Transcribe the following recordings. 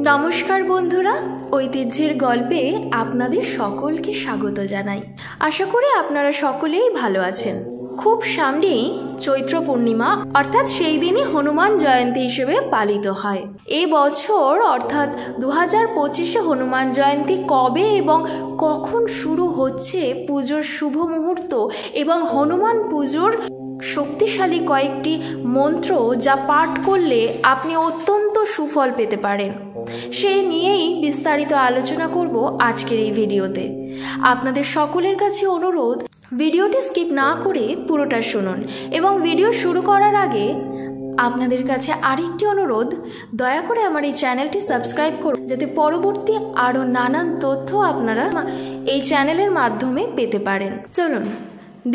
নমস্কার বন্ধুরা, ঐতিহ্যের গল্পে আপনাদের সকলকে স্বাগত জানাই। আশা করি আপনারা সকলেই ভালো আছেন। খুব সামনেই চৈত্র পূর্ণিমা, অর্থাৎ সেই দিনই হনুমান জয়ন্তী হিসেবে পালিত হয়। এই বছর অর্থাৎ 2025-এ হনুমান জয়ন্তী কবে এবং কখন শুরু হচ্ছে, পুজোর শুভ মুহূর্ত এবং হনুমান পুজোর শক্তিশালী কয়েকটি মন্ত্র যা পাঠ করলে আপনি অত্যন্ত সুফল পেতে পারেন, সেই নিয়েই বিস্তারিত আলোচনা করব আজকের এই ভিডিওতে। আপনাদের সকলের কাছে অনুরোধ, ভিডিওটি স্কিপ না করে পুরোটা শুনুন এবং ভিডিও শুরু করার আগে আপনাদের কাছে আরেকটি অনুরোধ, দয়া করে আমার এই চ্যানেলটি সাবস্ক্রাইব করুন যাতে পরবর্তী আরও নানান তথ্য আপনারা এই চ্যানেলের মাধ্যমে পেতে পারেন। চলুন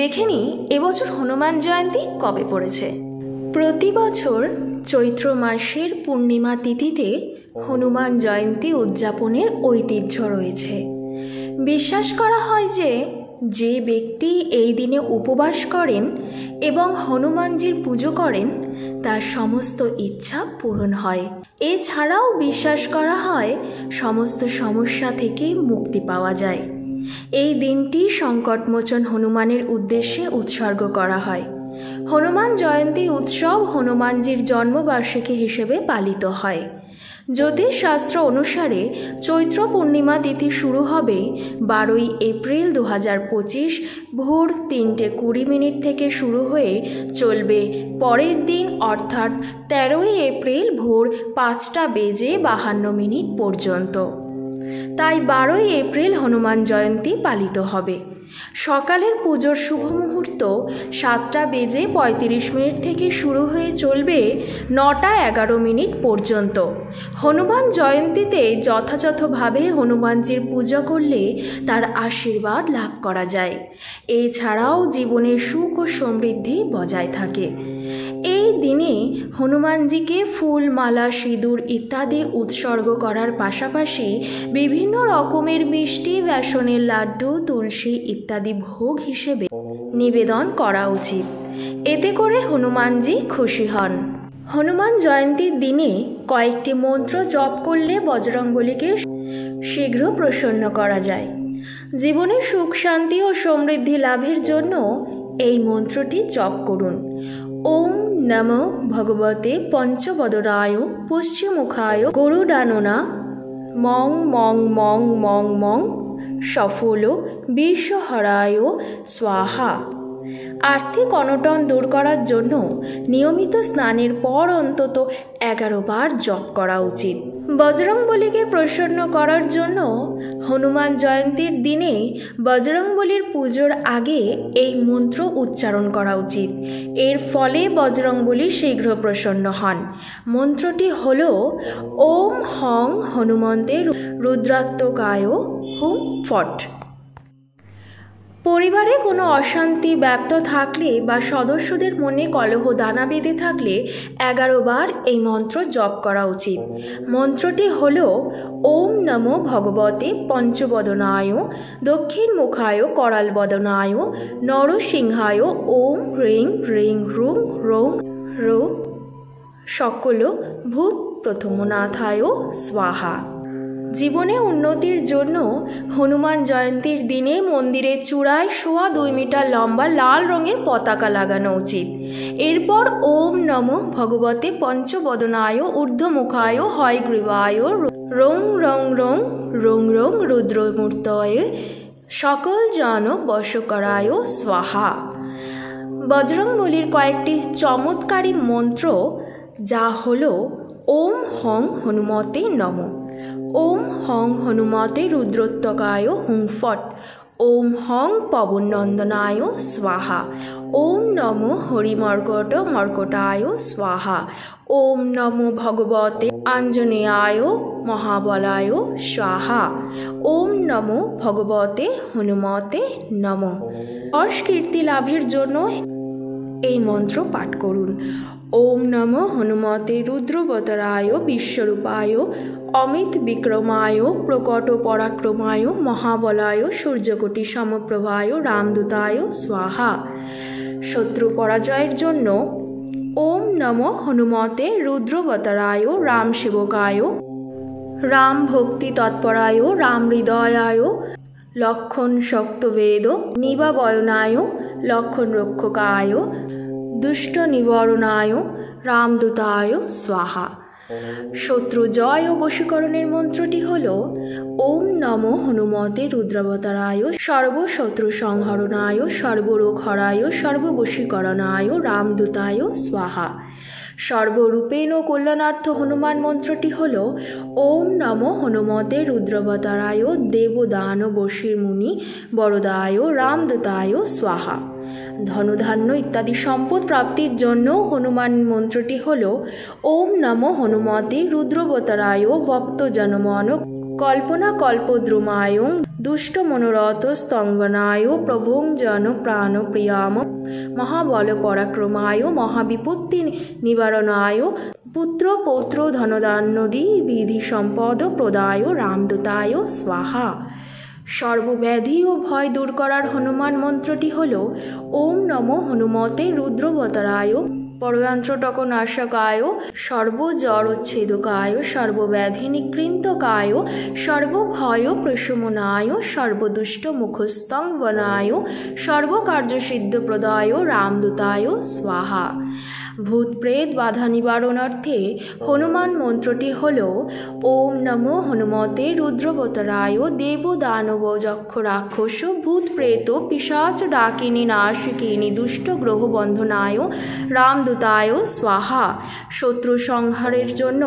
দেখে নিই এবছর হনুমান জয়ন্তী কবে পড়েছে। প্রতি বছর চৈত্র মাসের পূর্ণিমা তিথিতে হনুমান জয়ন্তী উদযাপনের ঐতিহ্য রয়েছে। বিশ্বাস করা হয় যে ব্যক্তি এই দিনে উপবাস করেন এবং হনুমানজির পুজো করেন তার সমস্ত ইচ্ছা পূরণ হয়। এছাড়াও বিশ্বাস করা হয় সমস্ত সমস্যা থেকে মুক্তি পাওয়া যায়। এই দিনটি সংকটমোচন হনুমানের উদ্দেশ্যে উৎসর্গ করা হয়। হনুমান জয়ন্তী উৎসব হনুমানজির জন্মবার্ষিকী হিসেবে পালিত হয়। জ্যোতিষশাস্ত্র অনুসারে চৈত্র পূর্ণিমা তিথি শুরু হবে 12ই এপ্রিল 2025 ভোর 3:20 থেকে শুরু হয়ে চলবে পরের দিন অর্থাৎ 13ই এপ্রিল ভোর 5:52 পর্যন্ত। তাই 12ই এপ্রিল হনুমান জয়ন্তী পালিত হবে। সকালের পুজোর শুভ মুহূর্ত 7:35 থেকে শুরু হয়ে চলবে 9:11 পর্যন্ত। হনুমান জয়ন্তীতে যথাযথভাবে হনুমানজির পূজা করলে তার আশীর্বাদ লাভ করা যায়। এছাড়াও জীবনে সুখ ও সমৃদ্ধি বজায় থাকে। এই দিনে হনুমানজিকে ফুল, মালা, সিঁদুর ইত্যাদি উৎসর্গ করার পাশাপাশি বিভিন্ন রকমের মিষ্টি, বেসনের লাড্ডু, তুলসী ইত্যাদি ভোগ হিসেবে নিবেদন করা উচিত। এতে করে হনুমানজি খুশি হন। হনুমান জয়ন্তীর দিনে কয়েকটি মন্ত্র জপ করলে বজরংবলীকে শীঘ্র প্রসন্ন করা যায়। জীবনে সুখ, শান্তি ও সমৃদ্ধি লাভের জন্য এই মন্ত্রটি জপ করুন। ওম নমো ভগবতে পঞ্চবদনায় পুষ্যমুখায় গরুডাননা মং মং মং মং মং সফল বিশ্বহরায় স্বাহা। আর্থিক অনটন দূর করার জন্য নিয়মিত স্নানের পর অন্তত 11 বার জপ করা উচিত। বজরংবলীকে প্রসন্ন করার জন্য হনুমান জয়ন্তীর দিনে বজরংবলীর পুজোর আগে এই মন্ত্র উচ্চারণ করা উচিত। এর ফলে বজরংবলী শীঘ্র প্রসন্ন হন। মন্ত্রটি হল ওম হং হনুমন্তে রুদ্রাত্মকায় হুম ফট। পরিবারে কোনো অশান্তি ব্যাপ্ত থাকলে বা সদস্যদের মনে কলহ দানা বেঁধে থাকলে 11 বার এই মন্ত্র জপ করা উচিত। মন্ত্রটি হল ওম নমো ভগবতে পঞ্চবদনায় দক্ষিণ মুখায় করালবদনায় নরসিংহায় ওম হ্রিং হ্রিং হ্রুং রোং রো সকল ভূত প্রথমনাথায় স্বাহা। জীবনে উন্নতির জন্য হনুমান জয়ন্তীর দিনে মন্দিরের চূড়ায় 2.25 মিটার লম্বা লাল রঙের পতাকা লাগানো উচিত। এরপর ওম নমো ভগবতে পঞ্চবদনায় ঊর্ধ্বমুখায় হয়গ্রীবায় রং রং রং রং রং রুদ্রমূর্তয়ে সকল জন বশকরায় স্বাহা। বজরংবলীর কয়েকটি চমৎকারী মন্ত্র যা হল ওম হং হনুমতে নমঃ, ওম হং হনুমতে রুদ্রোত্তকায় হুং ফট, ওম হং পবনন্দনায় স্বাহা, ওম নমো হরিমর্কট মর্কটায় স্বাহা, ওম নমো ভগবতে আঞ্জনেয়ায় মহাবলায় স্বাহা, ওম নমো ভগবতে হনুমতে নমঃ। যশ কীর্তি লাভের জন্য এই মন্ত্র পাঠ করুন। ওম নমো হনুমতে রুদ্রবতরায় বিশ্বরূপায় অমিত বিক্রমায় প্রকট পরাক্রমায় মহাবলায় সূর্যকোটি সমপ্রভায় রামদূতায় স্বাহা। শত্রু পরাজয়ের জন্য ওম নমো হনুমতে রুদ্রবতরায় রাম সেবকায় রাম ভক্তি তৎপরায় রাম হৃদয়ায় লক্ষণ শক্তবেদ নিবাবয়নায় লক্ষণ রক্ষকায় দুষ্ট নিবরণায় রামদূতায় স্বাহা। শত্রু জয় ও বশীকরণের মন্ত্রটি হল ওম নমো হনুমতে রুদ্রাবতারায় সর্বশত্রু সংহরণায় সর্বরোগ হরায় সর্ববশীকরণায় রামদূতায় স্বাহা। সর্বরূপেণ কল্যাণার্থ হনুমান মন্ত্রটি হল ওম নমো হনুমতে রুদ্রাবতারায় দেবদান বশীর মুনি বরদায় রামদূতায় স্বাহা। ধনধান্য ইত্যাদি সম্পদ প্রাপ্তির জন্য হনুমান মন্ত্রটি হল ওম নমো হনুমতে রুদ্রাবতারায় ভক্তজনমন কল্পনা কল্পদ্রুমায় দুষ্ট মনোরথ স্তম্ভনায় প্রভুং জন প্রাণ প্রিয়াম মহাবল পরাক্রমায় মহাবিপত্তি নিবারণায় পুত্র পৌত্র ধনদান্যদি বিধি সম্পদ প্রদায় রামদূতায় স্বাহা। সর্বব্যাধি ও ভয় দূর করার হনুমান মন্ত্রটি হল ওম নমো হনুমতে রুদ্রাবতারায় পরয়ন্ত্রটকনাশকায় সর্বজড়োচ্ছেদকায় সর্বব্যাধি নিকৃন্তকায় সর্বভয় প্রশমনায় সর্বদুষ্ট মুখস্তম্ভনায় সর্বকার্যসিদ্ধপ্রদায় রামদূতায় স্বাহা। ভূত প্রেত বাধা নিবারণার্থে হনুমান মন্ত্রটি হল ওম নমো হনুমতে রুদ্রাবতারায় দেব দানব যক্ষ রাক্ষস ভূত প্রেত পিশাচ ডাকিনী নাশিকিনী দুষ্ট গ্রহ বন্ধনায় রামদূতায় স্বাহা। শত্রু সংহারের জন্য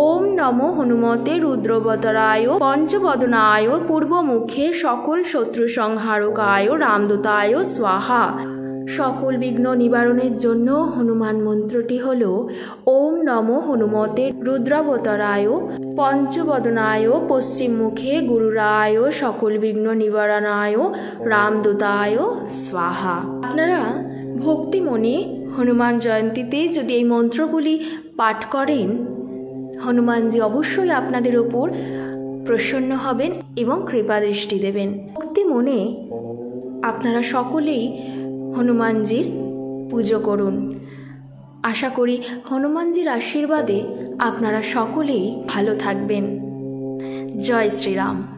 ওম নমো হনুমতে রুদ্রাবতারায় পঞ্চবদনায় পূর্বমুখে সকল শত্রু সংহারকায় রামদূতায় স্বাহা। সকল বিঘ্ন নিবারণের জন্য হনুমান মন্ত্রটি হল ওম নমো হনুমতে রুদ্রাবতারায় পঞ্চবদনায় পশ্চিম মুখে গুরুরায় সকল বিঘ্ন নিবারণায় রামদূতায় স্বাহা। আপনারা ভক্তি মনে হনুমান জয়ন্তীতে যদি এই মন্ত্রগুলি পাঠ করেন, হনুমানজি অবশ্যই আপনাদের ওপর প্রসন্ন হবেন এবং কৃপা দৃষ্টি দেবেন। ভক্তি মনে আপনারা সকলেই হনুমানজির পুজো করুন। আশা করি হনুমানজির আশীর্বাদে আপনারা সকলেই ভালো থাকবেন। জয় শ্রীরাম।